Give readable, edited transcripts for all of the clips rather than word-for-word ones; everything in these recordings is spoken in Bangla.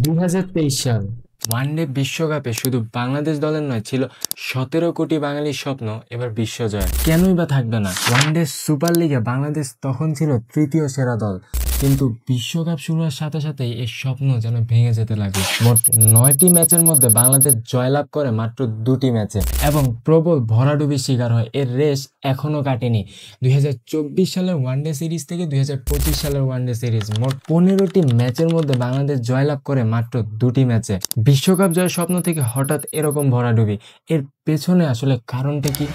2023 সাল ওয়ানডে বিশ্বকাপে শুধু বাংলাদেশ দলের নয়, ছিল 17 কোটি বাঙালির স্বপ্ন এবার বিশ্বজয়। কেনই বা থাকবে না? ওয়ানডে সুপার লিগে বাংলাদেশ তখন ছিল তৃতীয় সেরা দল, কিন্তু বিশ্বকাপ শুরু হওয়ার সাথে সাথেই এই স্বপ্ন যেন ভেঙে যেতে লাগে। মোট 9টি ম্যাচের মধ্যে বাংলাদেশ জয়লাভ করে মাত্র 2টি ম্যাচে এবং প্রবল ভরাডুবির শিকার হয়। এর রেশ এখনো কাটেনি। 2024 সালের ওয়ানডে সিরিজ থেকে 2025 সালের ওয়ানডে সিরিজ, মোট 15টি ম্যাচের মধ্যে বাংলাদেশ জয়লাভ করে মাত্র 2টি ম্যাচে। বিশ্বকাপ জয়ের স্বপ্ন থেকে হঠাৎ এরকম ভরাডুবি, এর পেছনে আসলে কারণটা কি?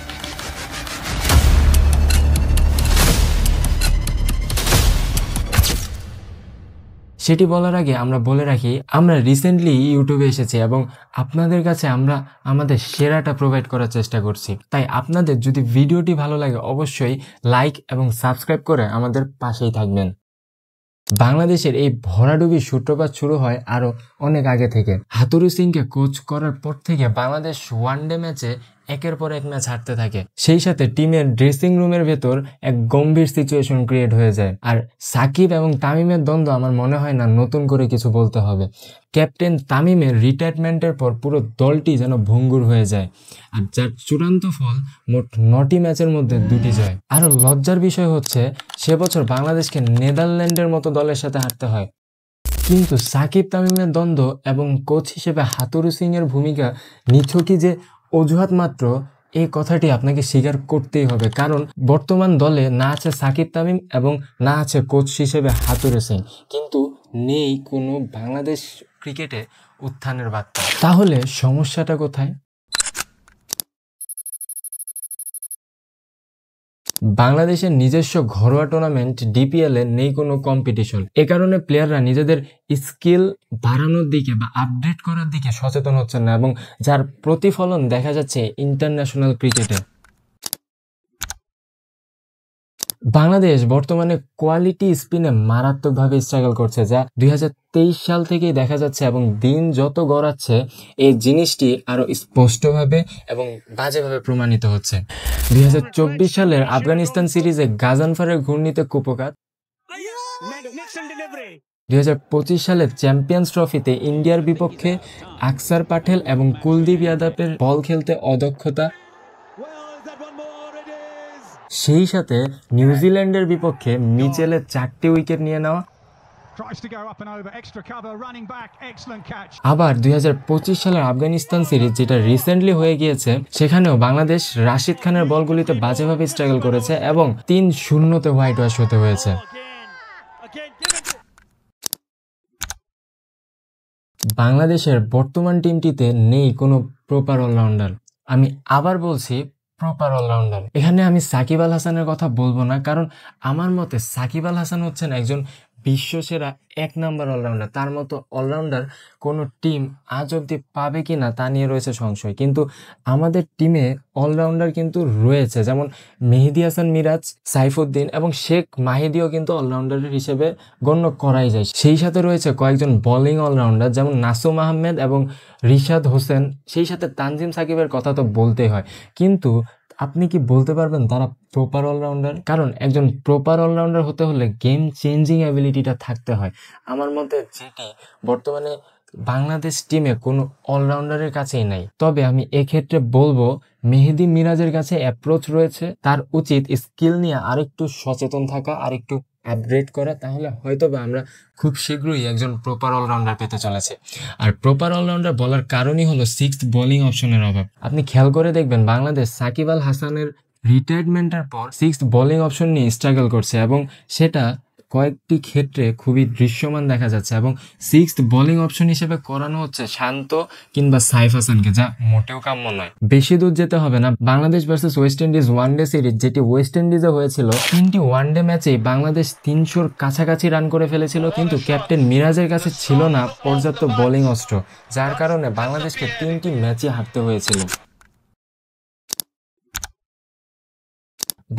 সেটি বলার আগে আমরা বলে রাখি, আমরা রিসেন্টলি ইউটিউবে এসেছি এবং আপনাদের কাছে আমরা আমাদের সেরাটা প্রোভাইড করার চেষ্টা করছি। তাই আপনাদের যদি ভিডিওটি ভালো লাগে অবশ্যই লাইক এবং সাবস্ক্রাইব করে আমাদের পাশেই থাকবেন। বাংলাদেশের এই ভরাডুবির সূত্রপাত শুরু হয় আরও অনেক আগে থেকে। হাতুরু সিংকে কোচ করার পর থেকে বাংলাদেশ ওয়ানডে ম্যাচে একের পর এক ম্যাচ হারতে থাকে। সেই সাথে টিমের ড্রেসিং রুমের ভেতর এক গম্ভীর সিচুয়েশন ক্রিয়েট হয়ে যায়। আর সাকিব এবং তামিমের দ্বন্দ্ব আমার মনে হয় না নতুন করে কিছু বলতে হবে। ক্যাপ্টেন তামিমের রিটায়ারমেন্টের পর পুরো দলটি যেন ভঙ্গুর হয়ে যায়, আর যার চূড়ান্ত ফল মোট 9টি ম্যাচের মধ্যে 2টি জয়। আরও লজ্জার বিষয় হচ্ছে সে বছর বাংলাদেশকে নেদারল্যান্ডের মতো দলের সাথে হারতে হয়। কিন্তু সাকিব তামিমের দ্বন্দ্ব এবং কোচ হিসেবে হাতুরু সিং এর ভূমিকা নিছকই যে অজুহাত মাত্র, এই কথাটি আপনাকে স্বীকার করতেই হবে। কারণ বর্তমান দলে না আছে সাকিব তামিম এবং না আছে কোচ হিসেবে হাতুরু সিং, কিন্তু নেই কোনো বাংলাদেশ ক্রিকেটে উত্থানের বার্তা। তাহলে সমস্যাটা কোথায়? বাংলাদেশের নিজস্ব ঘরোয়া টুর্নামেন্ট ডিপিএল এ নেই কোনো কম্পিটিশন। এ কারণে প্লেয়াররা নিজেদের স্কিল বাড়ানোর দিকে বা আপডেট করার দিকে সচেতন হচ্ছেন না, এবং যার প্রতিফলন দেখা যাচ্ছে ইন্টারন্যাশনাল ক্রিকেটে। বাংলাদেশ বর্তমানে কোয়ালিটি স্পিনে মারাত্মকভাবে স্ট্রাগল করছে, যা 2023 সাল থেকেই দেখা যাচ্ছে, এবং দিন যত গড়াচ্ছে এই জিনিসটি আরো স্পষ্টভাবে এবং বাজেভাবে প্রমাণিত হচ্ছে। 2024 সালের আফগানিস্তান সিরিজে গাজানফারের ঘূর্ণিতে কুপকাত, 2025 সালের চ্যাম্পিয়ন্স ট্রফিতে ইন্ডিয়ার বিপক্ষে আকসার পাটেল এবং কুলদীপ যাদবের বল খেলতে অদক্ষতা, সেই সাথে নিউজিল্যান্ডের বিপক্ষে মিচেলের 4টি উইকেট নিয়ে নেওয়া। আবার 2025 সালের আফগানিস্তান সিরিজ, যেটা রিসেন্টলি হয়ে গিয়েছে, সেখানেও বাংলাদেশ রাশিদ খানের বলগুলিতে বাজেভাবে স্ট্রাগল করেছে এবং 3-0 হোয়াইট ওয়াশ হতে হয়েছে। বাংলাদেশের বর্তমান টিমটিতে নেই কোনো প্রপার অলরাউন্ডার। আমি আবার বলছি, প্রপার অলরাউন্ডার। এখানে আমি সাকিব আল হাসানের কথা বলবো না, কারণ আমার মতে সাকিব আল হাসান হচ্ছেন একজন বিশ্বসেরা 1 নম্বর অলরাউন্ডার। তার মতো অলরাউন্ডার কোনো টিম আজ অব্দি পাবে কি না তা নিয়ে রয়েছে সংশয়। কিন্তু আমাদের টিমে অলরাউন্ডার কিন্তু রয়েছে, যেমন মেহেদী হাসান মিরাজ, সাইফুদ্দিন এবং শেখ মাহিদিও কিন্তু অলরাউন্ডারের হিসেবে গণ্য করাই যায়। সেই সাথে রয়েছে কয়েকজন বোলিং অলরাউন্ডার, যেমন নাসুম আহমেদ এবং রিশাদ হোসেন। সেই সাথে তানজিম সাকিবের কথা তো বলতেই হয়, কিন্তু আপনি কি বলতে পারবেন তারা প্রপার অলরাউন্ডার? কারণ একজন প্রপার অলরাউন্ডার হতে হলে গেম চেঞ্জিং অ্যাবিলিটিটা থাকতে হয়। আমার মতে যেটি বর্তমানে বাংলাদেশ টিমে কোনো অলরাউন্ডারের কাছেই নাই। তবে আমি এক্ষেত্রে বলবো মেহেদী মিরাজের কাছে অ্যাপ্রোচ রয়েছে, তার উচিত স্কিল নিয়ে আরেকটু সচেতন থাকা, আরেকটু আপগ্রেড করা, তাহলে হয়তো বা আমরা খুব শীঘ্রই একজন প্রপার অলরাউন্ডার পেতে চলেছে। আর প্রপার অলরাউন্ডার বলার কারণই হলো 6th বোলিং অপশনের অভাব। আপনি খেয়াল করে দেখবেন বাংলাদেশ সাকিব আল হাসানের রিটায়ারমেন্টের পর 6th বোলিং অপশন নিয়ে স্ট্রাগল করছে, এবং সেটা কয়েকটি ক্ষেত্রে খুবই দৃশ্যমান দেখা যাচ্ছে, এবং 6th বোলিং অপশন হিসেবে করানো হচ্ছে শান্ত কিংবা সাইফ হাসানকে, যা মোটেও কাম্য নয়। বেশি দূর যেতে হবে না, Bangladesh versus West Indies one day series, যেটি ওয়েস্ট ইন্ডিজে হয়েছিল, 3টি ওয়ানডে ম্যাচেই বাংলাদেশ 300-র কাছাকাছি রান করে ফেলেছিল, কিন্তু ক্যাপ্টেন মিরাজের কাছে ছিল না পর্যাপ্ত বোলিং অস্ত্র, যার কারণে বাংলাদেশকে 3টি ম্যাচই হারতে হয়েছিল।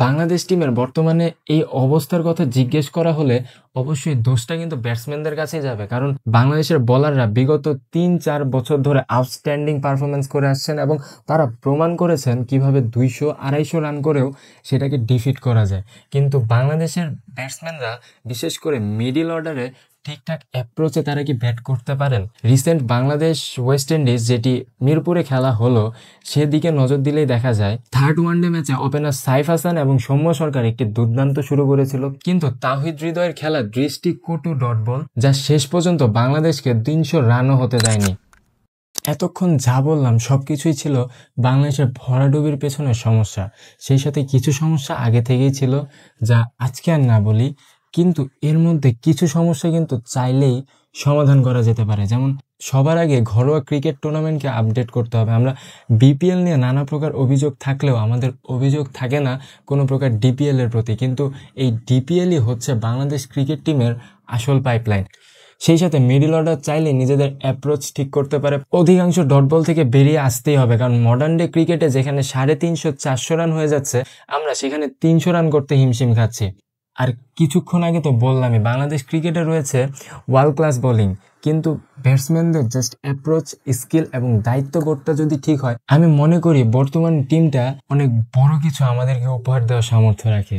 বাংলাদেশ টিমের বর্তমানে এই অবস্থার কথা জিজ্ঞেস করা হলে অবশ্যই দোষটা কিন্তু ব্যাটসম্যানদের কাছেই যাবে, কারণ বাংলাদেশের বোলাররা বিগত 3-4 বছর ধরে আউটস্ট্যান্ডিং পারফরমেন্স করে আসছেন, এবং তারা প্রমাণ করেছেন কিভাবে 200-250 রান করেও সেটাকে ডিফিট করা যায়। কিন্তু বাংলাদেশের ব্যাটসম্যানরা বিশেষ করে মিডল অর্ডারে ঠিকঠাক অ্যাপ্রোচে তারা কি ব্যাট করতে পারেন? রিসেন্ট বাংলাদেশ ওয়েস্ট ইন্ডিজ যেটি মিরপুরে খেলা হলো সেদিকে নজর দিলেই দেখা যায় থার্ড ওয়ানডে ম্যাচে ওপেনার সাইফ হাসান এবং সৌম্য সরকার একটি দুর্দান্ত শুরু করেছিল, কিন্তু তাওহিদ হৃদয়ের খেলা দৃষ্টিকটু ডট বল যা শেষ পর্যন্ত বাংলাদেশকে 300 রানও হতে দেয়নি। এতক্ষণ যা বললাম সবকিছুই ছিল বাংলাদেশের ভরাডুবির পেছনের সমস্যা, সেই সাথে কিছু সমস্যা আগে থেকেই ছিল যা আজকে আর না বলি, কিন্তু এর মধ্যে কিছু সমস্যা কিন্তু চাইলেই সমাধান করা যেতে পারে। যেমন সবার আগে ঘরোয়া ক্রিকেট টুর্নামেন্টকে আপডেট করতে হবে। আমরা বিপিএল নিয়ে নানা প্রকার অভিযোগ থাকলেও আমাদের অভিযোগ থাকে না কোনো প্রকার ডিপিএল এর প্রতি, কিন্তু এই ডিপিএলই হচ্ছে বাংলাদেশ ক্রিকেট টিমের আসল পাইপলাইন। সেই সাথে মিডল অর্ডার চাইলে নিজেদের অ্যাপ্রোচ ঠিক করতে পারে। অধিকাংশ ডট বল থেকে বেরিয়ে আসতেই হবে, কারণ মডার্ন ডে ক্রিকেটে যেখানে 350-400 রান হয়ে যাচ্ছে আমরা সেখানে 300 রান করতে হিমশিম খাচ্ছি। আর কিছুক্ষণ আগে তো বললামই বাংলাদেশ ক্রিকেটে রয়েছে ওয়ার্ল্ড ক্লাস বোলিং, কিন্তু ব্যাটসম্যানদের জাস্ট অ্যাপ্রোচ, স্কিল এবং দায়িত্ববোধটা যদি ঠিক হয়, আমি মনে করি বর্তমান টিমটা অনেক বড় কিছু আমাদেরকে উপহার দেওয়ার সামর্থ্য রাখে।